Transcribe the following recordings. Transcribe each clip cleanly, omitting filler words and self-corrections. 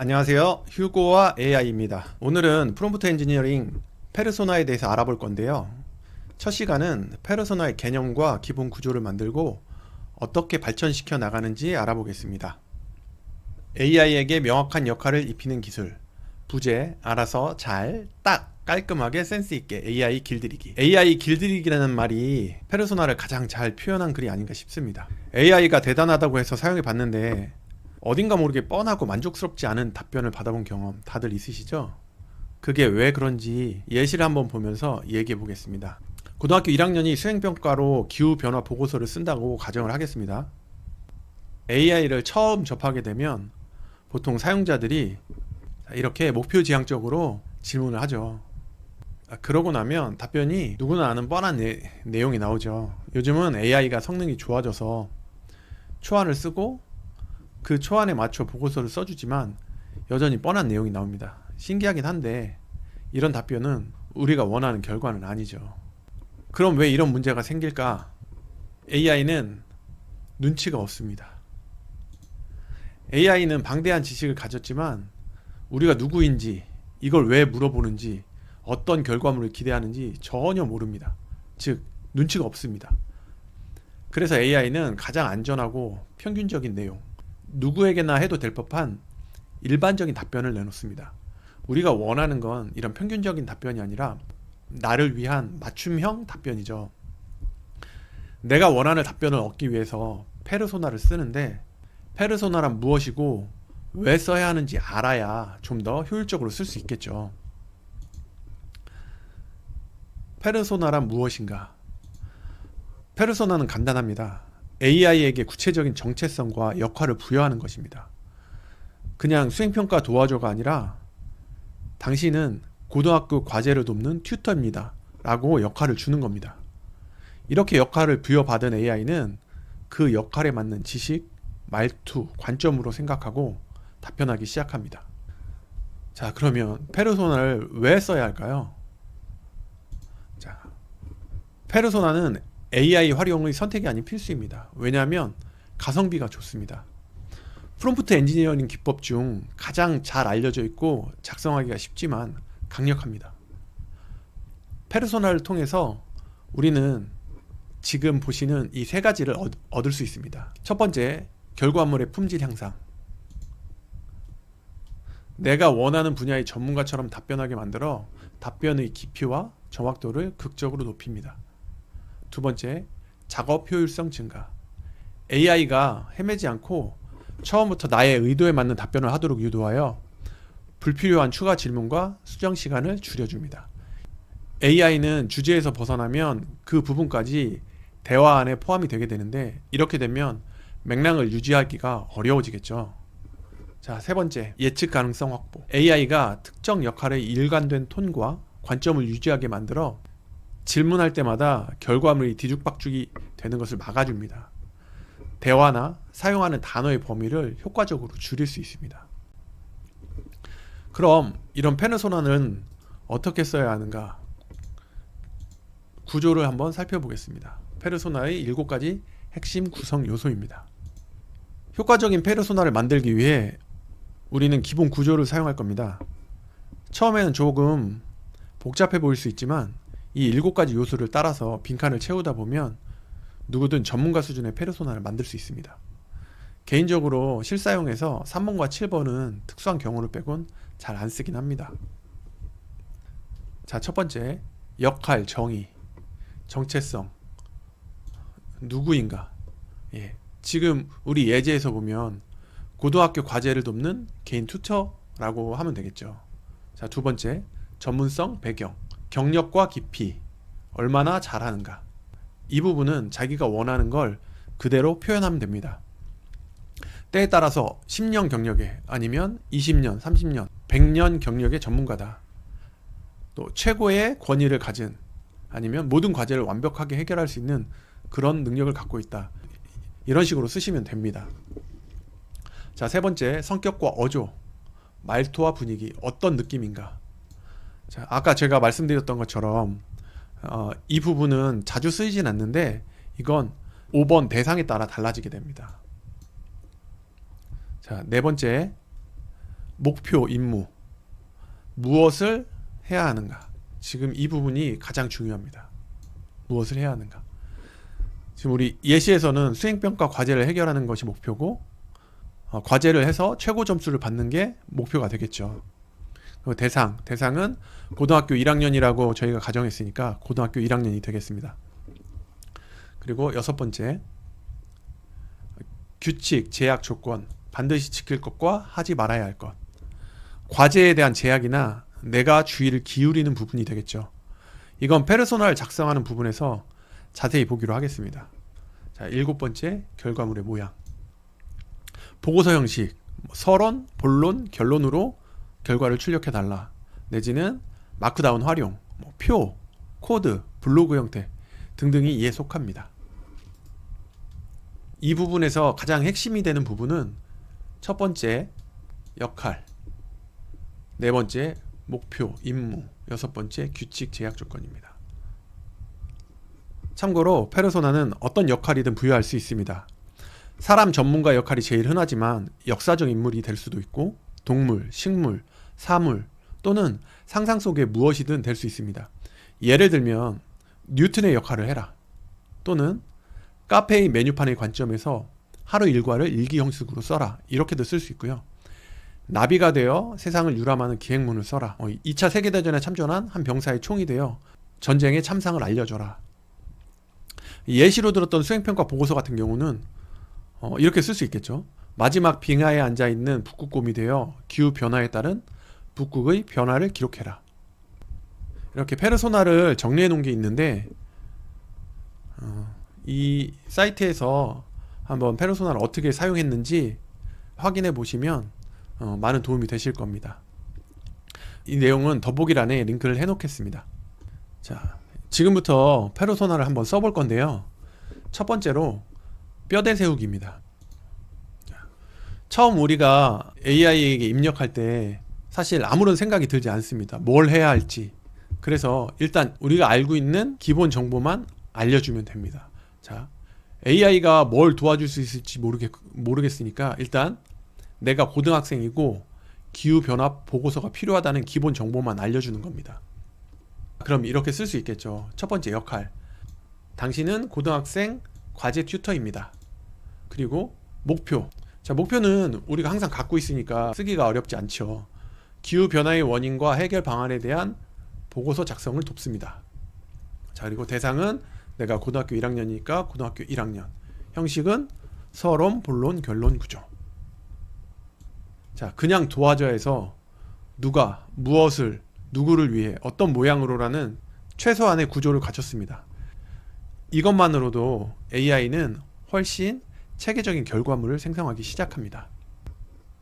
안녕하세요. 휴고와 AI입니다. 오늘은 프롬프트 엔지니어링 페르소나에 대해서 알아볼 건데요. 첫 시간은 페르소나의 개념과 기본 구조를 만들고 어떻게 발전시켜 나가는지 알아보겠습니다. AI에게 명확한 역할을 입히는 기술. 부재, 알아서, 잘, 딱, 깔끔하게 센스 있게 AI 길들이기. AI 길들이기라는 말이 페르소나를 가장 잘 표현한 글이 아닌가 싶습니다. AI가 대단하다고 해서 사용해 봤는데 어딘가 모르게 뻔하고 만족스럽지 않은 답변을 받아본 경험 다들 있으시죠? 그게 왜 그런지 예시를 한번 보면서 얘기해 보겠습니다. 고등학교 1학년이 수행평가로 기후변화 보고서를 쓴다고 가정을 하겠습니다. AI를 처음 접하게 되면 보통 사용자들이 이렇게 목표지향적으로 질문을 하죠. 그러고 나면 답변이 누구나 아는 뻔한 내용이 나오죠. 요즘은 AI가 성능이 좋아져서 초안을 쓰고 그 초안에 맞춰 보고서를 써주지만 여전히 뻔한 내용이 나옵니다. 신기하긴 한데 이런 답변은 우리가 원하는 결과는 아니죠. 그럼 왜 이런 문제가 생길까? AI는 눈치가 없습니다. AI는 방대한 지식을 가졌지만 우리가 누구인지, 이걸 왜 물어보는지, 어떤 결과물을 기대하는지 전혀 모릅니다. 즉, 눈치가 없습니다. 그래서 AI는 가장 안전하고 평균적인 내용, 누구에게나 해도 될 법한 일반적인 답변을 내놓습니다. 우리가 원하는 건 이런 평균적인 답변이 아니라 나를 위한 맞춤형 답변이죠. 내가 원하는 답변을 얻기 위해서 페르소나를 쓰는데 페르소나란 무엇이고 왜 써야 하는지 알아야 좀 더 효율적으로 쓸 수 있겠죠. 페르소나란 무엇인가? 페르소나는 간단합니다. AI에게 구체적인 정체성과 역할을 부여하는 것입니다. 그냥 수행평가 도와줘가 아니라 당신은 고등학교 과제를 돕는 튜터입니다 라고 역할을 주는 겁니다. 이렇게 역할을 부여받은 AI는 그 역할에 맞는 지식, 말투, 관점으로 생각하고 답변하기 시작합니다. 자, 그러면 페르소나를 왜 써야 할까요? 자, 페르소나는 AI 활용의 선택이 아닌 필수입니다. 왜냐하면 가성비가 좋습니다. 프롬프트 엔지니어링 기법 중 가장 잘 알려져 있고 작성하기가 쉽지만 강력합니다. 페르소나를 통해서 우리는 지금 보시는 이 세 가지를 얻을 수 있습니다. 첫 번째, 결과물의 품질 향상. 내가 원하는 분야의 전문가처럼 답변하게 만들어 답변의 깊이와 정확도를 극적으로 높입니다. 두 번째, 작업 효율성 증가. AI가 헤매지 않고 처음부터 나의 의도에 맞는 답변을 하도록 유도하여 불필요한 추가 질문과 수정 시간을 줄여줍니다. AI는 주제에서 벗어나면 그 부분까지 대화 안에 포함이 되게 되는데 이렇게 되면 맥락을 유지하기가 어려워지겠죠. 자, 세 번째, 예측 가능성 확보. AI가 특정 역할의 일관된 톤과 관점을 유지하게 만들어 질문할 때마다 결과물이 뒤죽박죽이 되는 것을 막아줍니다. 대화나 사용하는 단어의 범위를 효과적으로 줄일 수 있습니다. 그럼 이런 페르소나는 어떻게 써야 하는가? 구조를 한번 살펴보겠습니다. 페르소나의 7가지 핵심 구성 요소입니다. 효과적인 페르소나를 만들기 위해 우리는 기본 구조를 사용할 겁니다. 처음에는 조금 복잡해 보일 수 있지만 이 7가지 요소를 따라서 빈칸을 채우다 보면 누구든 전문가 수준의 페르소나를 만들 수 있습니다. 개인적으로 실사용에서 3번과 7번은 특수한 경우를 빼곤 잘 안 쓰긴 합니다. 자, 첫 번째, 역할 정의, 정체성, 누구인가. 지금 우리 예제에서 보면 고등학교 과제를 돕는 개인 튜터라고 하면 되겠죠. 자, 두 번째, 전문성, 배경, 경력과 깊이, 얼마나 잘하는가. 이 부분은 자기가 원하는 걸 그대로 표현하면 됩니다. 때에 따라서 10년 경력에 아니면 20년, 30년, 100년 경력의 전문가다. 또 최고의 권위를 가진 아니면 모든 과제를 완벽하게 해결할 수 있는 그런 능력을 갖고 있다. 이런 식으로 쓰시면 됩니다. 자, 세 번째, 성격과 어조, 말투와 분위기, 어떤 느낌인가. 자, 아까 제가 말씀드렸던 것처럼 이 부분은 자주 쓰이진 않는데 이건 5번 대상에 따라 달라지게 됩니다. 자, 네 번째, 목표, 임무, 무엇을 해야 하는가. 지금 이 부분이 가장 중요합니다. 무엇을 해야 하는가. 지금 우리 예시에서는 수행평가 과제를 해결하는 것이 목표고, 과제를 해서 최고 점수를 받는 게 목표가 되겠죠. 그리고 대상은 고등학교 1학년이라고 저희가 가정했으니까 고등학교 1학년이 되겠습니다. 그리고 6번째, 규칙, 제약, 조건, 반드시 지킬 것과 하지 말아야 할 것. 과제에 대한 제약이나 내가 주의를 기울이는 부분이 되겠죠. 이건 페르소나를 작성하는 부분에서 자세히 보기로 하겠습니다. 자, 7번째, 결과물의 모양. 보고서 형식, 서론, 본론, 결론으로 결과를 출력해달라. 내지는 마크다운 활용, 표, 코드, 블로그 형태 등등이 이에 속합니다. 이 부분에서 가장 핵심이 되는 부분은 첫 번째, 역할, 네 번째, 목표, 임무, 6번째, 규칙, 제약 조건입니다. 참고로 페르소나는 어떤 역할이든 부여할 수 있습니다. 사람 전문가 역할이 제일 흔하지만 역사적 인물이 될 수도 있고, 동물, 식물, 사물 또는 상상 속의 무엇이든 될 수 있습니다. 예를 들면 뉴턴의 역할을 해라, 또는 카페의 메뉴판의 관점에서 하루 일과를 일기 형식으로 써라, 이렇게도 쓸 수 있고요. 나비가 되어 세상을 유람하는 기행문을 써라, 2차 세계대전에 참전한 한 병사의 총이 되어 전쟁의 참상을 알려줘라. 예시로 들었던 수행평가 보고서 같은 경우는 이렇게 쓸 수 있겠죠. 마지막 빙하에 앉아있는 북극곰이 되어 기후변화에 따른 북극의 변화를 기록해라. 이렇게 페르소나를 정리해 놓은 게 있는데, 이 사이트에서 한번 페르소나를 어떻게 사용했는지 확인해 보시면 많은 도움이 되실 겁니다. 이 내용은 더보기란에 링크를 해 놓겠습니다. 자, 지금부터 페르소나를 한번 써볼 건데요. 첫 번째로 뼈대 세우기입니다. 처음 우리가 AI에게 입력할 때 사실 아무런 생각이 들지 않습니다. 뭘 해야 할지. 그래서 일단 우리가 알고 있는 기본 정보만 알려주면 됩니다. 자, AI가 뭘 도와줄 수 있을지 모르겠으니까 일단 내가 고등학생이고 기후변화 보고서가 필요하다는 기본 정보만 알려주는 겁니다. 그럼 이렇게 쓸 수 있겠죠. 첫 번째, 역할. 당신은 고등학생 과제 튜터입니다. 그리고 목표. 자, 목표는 우리가 항상 갖고 있으니까 쓰기가 어렵지 않죠. 기후변화의 원인과 해결 방안에 대한 보고서 작성을 돕습니다. 자, 그리고 대상은 내가 고등학교 1학년이니까 고등학교 1학년. 형식은 서론, 본론, 결론, 구조. 자, 그냥 도와줘야해서 누가, 무엇을, 누구를 위해, 어떤 모양으로라는 최소한의 구조를 갖췄습니다. 이것만으로도 AI는 훨씬 체계적인 결과물을 생성하기 시작합니다.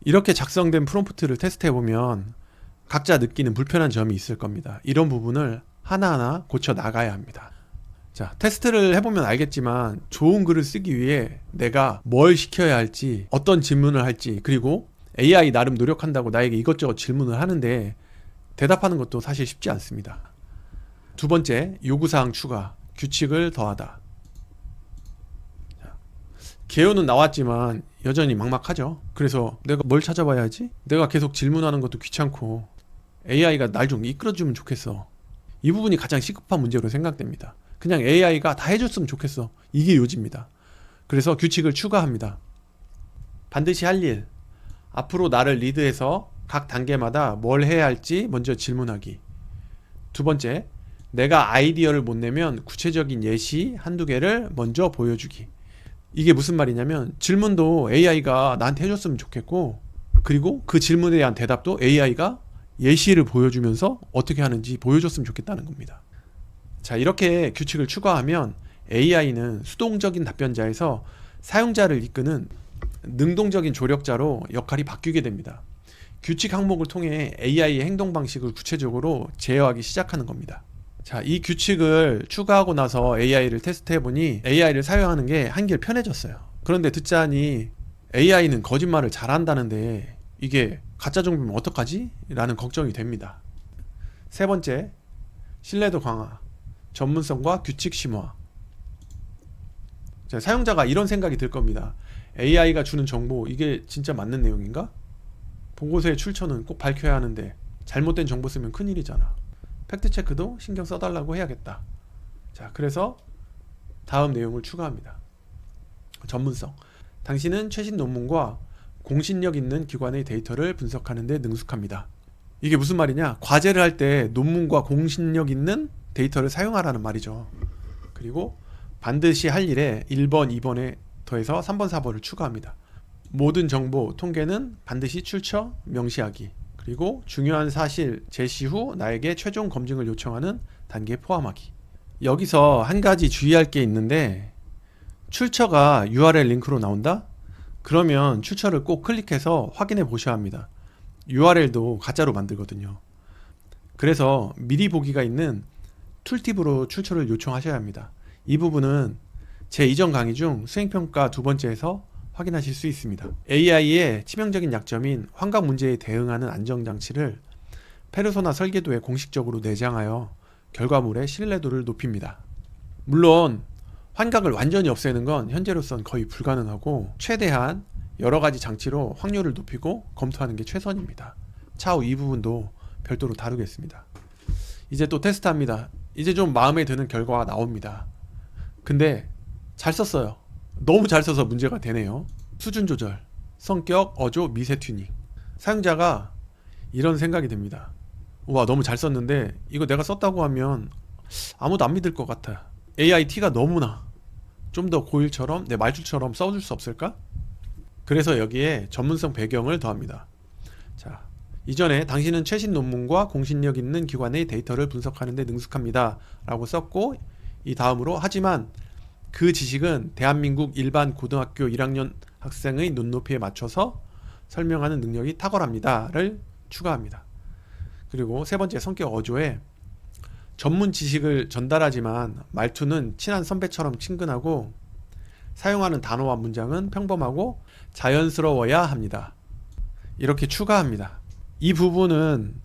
이렇게 작성된 프롬프트를 테스트해보면 각자 느끼는 불편한 점이 있을 겁니다. 이런 부분을 하나하나 고쳐 나가야 합니다. 자, 테스트를 해보면 알겠지만 좋은 글을 쓰기 위해 내가 뭘 시켜야 할지, 어떤 질문을 할지, 그리고 AI 나름 노력한다고 나에게 이것저것 질문을 하는데 대답하는 것도 사실 쉽지 않습니다. 두 번째, 요구사항 추가, 규칙을 더하다. 개요는 나왔지만 여전히 막막하죠. 그래서 내가 뭘 찾아봐야 하지? 내가 계속 질문하는 것도 귀찮고 AI가 날 좀 이끌어주면 좋겠어. 이 부분이 가장 시급한 문제로 생각됩니다. 그냥 AI가 다 해줬으면 좋겠어. 이게 요지입니다. 그래서 규칙을 추가합니다. 반드시 할 일, 앞으로 나를 리드해서 각 단계마다 뭘 해야 할지 먼저 질문하기. 두 번째, 내가 아이디어를 못 내면 구체적인 예시 한두 개를 먼저 보여주기. 이게 무슨 말이냐면 질문도 AI가 나한테 해줬으면 좋겠고, 그리고 그 질문에 대한 대답도 AI가 예시를 보여주면서 어떻게 하는지 보여줬으면 좋겠다는 겁니다. 자, 이렇게 규칙을 추가하면 AI는 수동적인 답변자에서 사용자를 이끄는 능동적인 조력자로 역할이 바뀌게 됩니다. 규칙 항목을 통해 AI의 행동 방식을 구체적으로 제어하기 시작하는 겁니다. 자, 이 규칙을 추가하고 나서 AI를 테스트해보니 AI를 사용하는 게 한결 편해졌어요. 그런데 듣자니 AI는 거짓말을 잘한다는데 이게 가짜 정보면 어떡하지? 라는 걱정이 됩니다. 세 번째, 신뢰도 강화, 전문성과 규칙 심화. 자, 사용자가 이런 생각이 들 겁니다. AI가 주는 정보, 이게 진짜 맞는 내용인가? 보고서의 출처는 꼭 밝혀야 하는데 잘못된 정보 쓰면 큰일이잖아. 팩트체크도 신경 써달라고 해야겠다. 자, 그래서 다음 내용을 추가합니다. 전문성. 당신은 최신 논문과 공신력 있는 기관의 데이터를 분석하는 데 능숙합니다. 이게 무슨 말이냐? 과제를 할 때 논문과 공신력 있는 데이터를 사용하라는 말이죠. 그리고 반드시 할 일에 1번, 2번에 더해서 3번, 4번을 추가합니다. 모든 정보, 통계는 반드시 출처 명시하기. 그리고 중요한 사실 제시 후 나에게 최종 검증을 요청하는 단계 포함하기. 여기서 한 가지 주의할 게 있는데, 출처가 URL 링크로 나온다? 그러면 출처를 꼭 클릭해서 확인해 보셔야 합니다. URL도 가짜로 만들거든요. 그래서 미리 보기가 있는 툴팁으로 출처를 요청하셔야 합니다. 이 부분은 제 이전 강의 중 수행평가 두 번째에서 확인하실 수 있습니다. AI의 치명적인 약점인 환각 문제에 대응하는 안정장치를 페르소나 설계도에 공식적으로 내장하여 결과물의 신뢰도를 높입니다. 물론 환각을 완전히 없애는 건 현재로선 거의 불가능하고 최대한 여러가지 장치로 확률을 높이고 검토하는 게 최선입니다. 차후 이 부분도 별도로 다루겠습니다. 이제 또 테스트합니다. 이제 좀 마음에 드는 결과가 나옵니다. 근데 잘 썼어요. 너무 잘 써서 문제가 되네요. 수준 조절, 성격, 어조, 미세 튜닝. 사용자가 이런 생각이 듭니다. 와, 너무 잘 썼는데 이거 내가 썼다고 하면 아무도 안 믿을 것 같아. AI 티가 너무나. 좀 더 고일처럼 내 말투처럼 써줄 수 없을까? 그래서 여기에 전문성 배경을 더합니다. 자, 이전에 당신은 최신 논문과 공신력 있는 기관의 데이터를 분석하는 데 능숙합니다 라고 썼고, 이 다음으로 하지만 그 지식은 대한민국 일반 고등학교 1학년 학생의 눈높이에 맞춰서 설명하는 능력이 탁월합니다를 추가합니다. 그리고 세 번째 성격 어조에 전문 지식을 전달하지만 말투는 친한 선배처럼 친근하고 사용하는 단어와 문장은 평범하고 자연스러워야 합니다. 이렇게 추가합니다. 이 부분은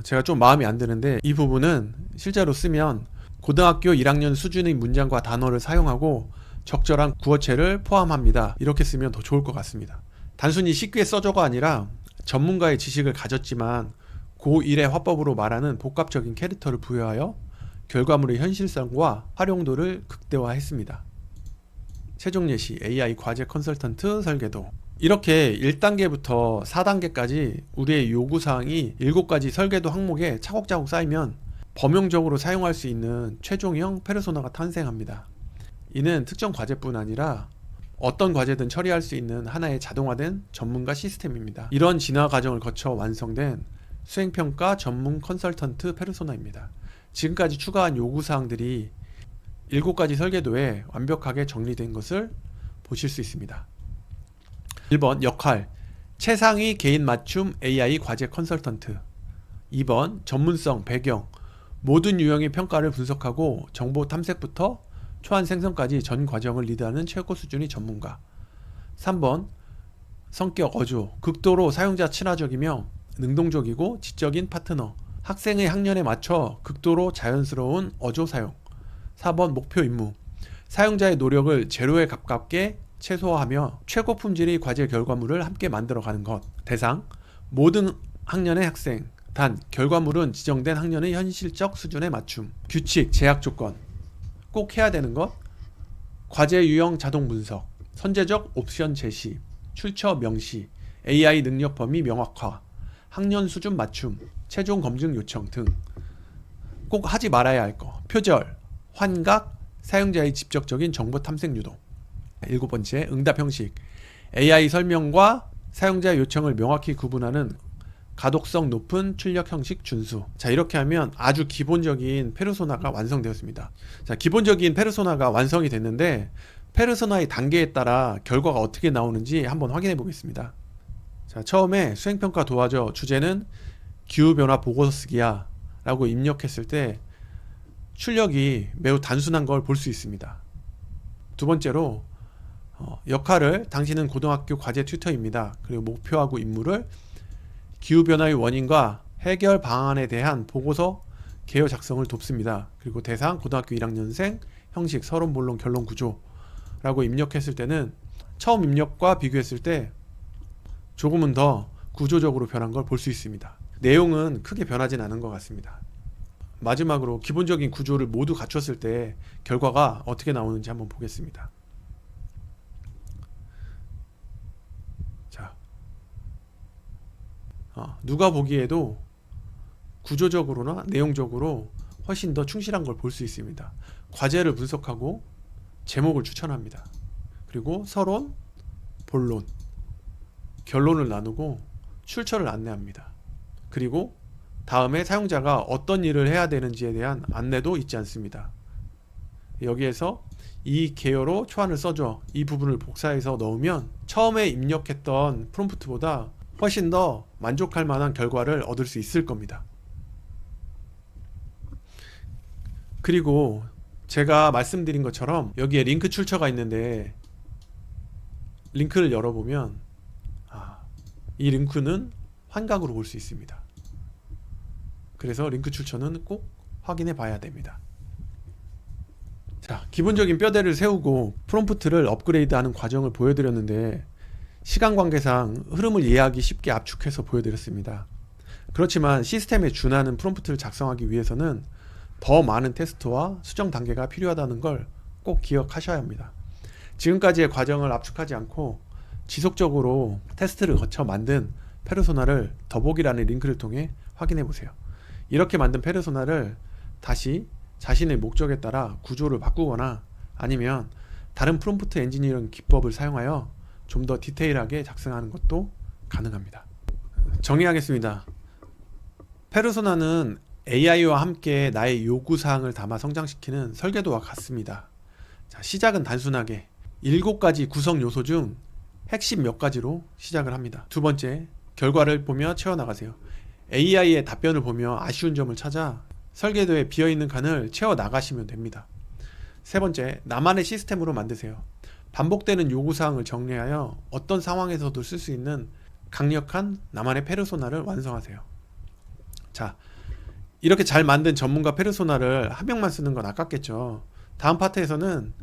제가 좀 마음에 안 드는데, 이 부분은 실제로 쓰면 고등학교 1학년 수준의 문장과 단어를 사용하고 적절한 구어체를 포함합니다. 이렇게 쓰면 더 좋을 것 같습니다. 단순히 쉽게 써줘가 아니라 전문가의 지식을 가졌지만 고1의 화법으로 말하는 복합적인 캐릭터를 부여하여 결과물의 현실성과 활용도를 극대화했습니다. 최종 예시 AI 과제 컨설턴트 설계도. 이렇게 1단계부터 4단계까지 우리의 요구사항이 7가지 설계도 항목에 차곡차곡 쌓이면 범용적으로 사용할 수 있는 최종형 페르소나가 탄생합니다. 이는 특정 과제뿐 아니라 어떤 과제든 처리할 수 있는 하나의 자동화된 전문가 시스템입니다. 이런 진화 과정을 거쳐 완성된 수행평가 전문 컨설턴트 페르소나입니다. 지금까지 추가한 요구사항들이 7가지 설계도에 완벽하게 정리된 것을 보실 수 있습니다. 1번 역할, 최상위 개인 맞춤 AI 과제 컨설턴트. 2번 전문성, 배경, 모든 유형의 평가를 분석하고 정보 탐색부터 초안 생성까지 전 과정을 리드하는 최고 수준의 전문가. 3번 성격 어조, 극도로 사용자 친화적이며 능동적이고 지적인 파트너, 학생의 학년에 맞춰 극도로 자연스러운 어조 사용. 4번 목표 임무, 사용자의 노력을 제로에 가깝게 최소화하며 최고 품질의 과제 결과물을 함께 만들어가는 것. 대상, 모든 학년의 학생, 단 결과물은 지정된 학년의 현실적 수준에 맞춤. 규칙, 제약 조건, 꼭 해야 되는 것, 과제 유형 자동 분석, 선제적 옵션 제시, 출처 명시, AI 능력 범위 명확화, 학년 수준 맞춤, 최종 검증 요청 등. 꼭 하지 말아야 할 거, 표절, 환각, 사용자의 직접적인 정보 탐색 유도. 7번째 응답 형식, AI 설명과 사용자 요청을 명확히 구분하는 가독성 높은 출력 형식 준수. 자, 이렇게 하면 아주 기본적인 페르소나가 완성되었습니다. 자, 기본적인 페르소나가 완성이 됐는데 페르소나의 단계에 따라 결과가 어떻게 나오는지 한번 확인해 보겠습니다. 자, 처음에 수행평가 도와줘 주제는 기후변화 보고서 쓰기야 라고 입력했을 때 출력이 매우 단순한 걸 볼 수 있습니다. 두 번째로 역할을 당신은 고등학교 과제 튜터입니다. 그리고 목표하고 임무를 기후변화의 원인과 해결 방안에 대한 보고서 개요 작성을 돕습니다. 그리고 대상 고등학교 1학년생, 형식 서론 본론 결론 구조 라고 입력했을 때는 처음 입력과 비교했을 때 조금은 더 구조적으로 변한 걸 볼 수 있습니다. 내용은 크게 변하진 않은 것 같습니다. 마지막으로 기본적인 구조를 모두 갖췄을 때 결과가 어떻게 나오는지 한번 보겠습니다. 자, 누가 보기에도 구조적으로나 내용적으로 훨씬 더 충실한 걸 볼 수 있습니다. 과제를 분석하고 제목을 추천합니다. 그리고 서론, 본론, 결론을 나누고 출처를 안내합니다. 그리고 다음에 사용자가 어떤 일을 해야 되는지에 대한 안내도 있지 않습니다. 여기에서 이 개요로 초안을 써줘, 이 부분을 복사해서 넣으면 처음에 입력했던 프롬프트보다 훨씬 더 만족할 만한 결과를 얻을 수 있을 겁니다. 그리고 제가 말씀드린 것처럼 여기에 링크 출처가 있는데 링크를 열어보면 이 링크는 환각으로 볼 수 있습니다. 그래서 링크 출처는 꼭 확인해 봐야 됩니다. 자, 기본적인 뼈대를 세우고 프롬프트를 업그레이드하는 과정을 보여드렸는데 시간 관계상 흐름을 이해하기 쉽게 압축해서 보여드렸습니다. 그렇지만 시스템에 준하는 프롬프트를 작성하기 위해서는 더 많은 테스트와 수정 단계가 필요하다는 걸 꼭 기억하셔야 합니다. 지금까지의 과정을 압축하지 않고 지속적으로 테스트를 거쳐 만든 페르소나를 더보기라는 링크를 통해 확인해 보세요. 이렇게 만든 페르소나를 다시 자신의 목적에 따라 구조를 바꾸거나 아니면 다른 프롬프트 엔지니어링 기법을 사용하여 좀 더 디테일하게 작성하는 것도 가능합니다. 정리하겠습니다. 페르소나는 AI와 함께 나의 요구사항을 담아 성장시키는 설계도와 같습니다. 자, 시작은 단순하게 7가지 구성 요소 중 핵심 몇 가지로 시작을 합니다. 두 번째, 결과를 보며 채워나가세요. AI의 답변을 보며 아쉬운 점을 찾아 설계도에 비어있는 칸을 채워나가시면 됩니다. 세 번째, 나만의 시스템으로 만드세요. 반복되는 요구사항을 정리하여 어떤 상황에서도 쓸 수 있는 강력한 나만의 페르소나를 완성하세요. 자, 이렇게 잘 만든 전문가 페르소나를 한 명만 쓰는 건 아깝겠죠. 다음 파트에서는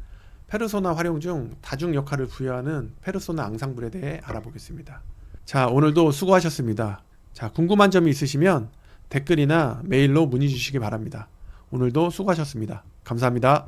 페르소나 활용 중 다중 역할을 부여하는 페르소나 앙상블에 대해 알아보겠습니다. 자, 오늘도 수고하셨습니다. 자, 궁금한 점이 있으시면 댓글이나 메일로 문의 주시기 바랍니다. 오늘도 수고하셨습니다. 감사합니다.